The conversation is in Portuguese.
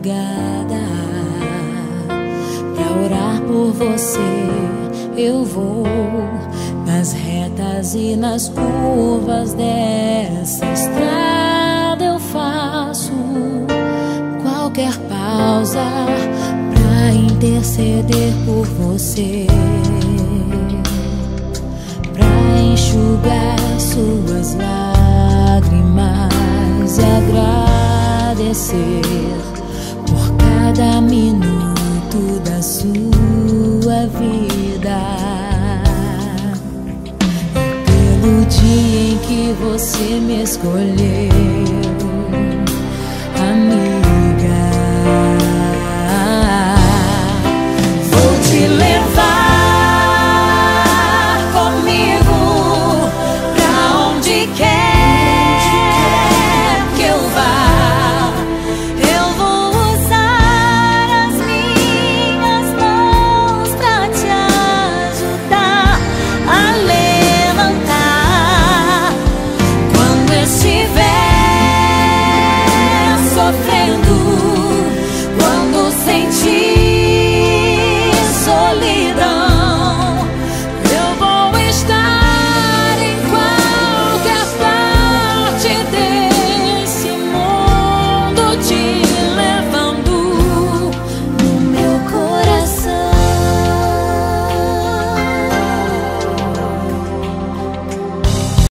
madrugada. Pra orar por você eu vou nas retas e nas curvas dessa estrada. Eu faço qualquer pausa pra interceder por você, pra enxugar suas lágrimas e agradecer por cada minuto da sua vida e pelo dia em que você me escolheu.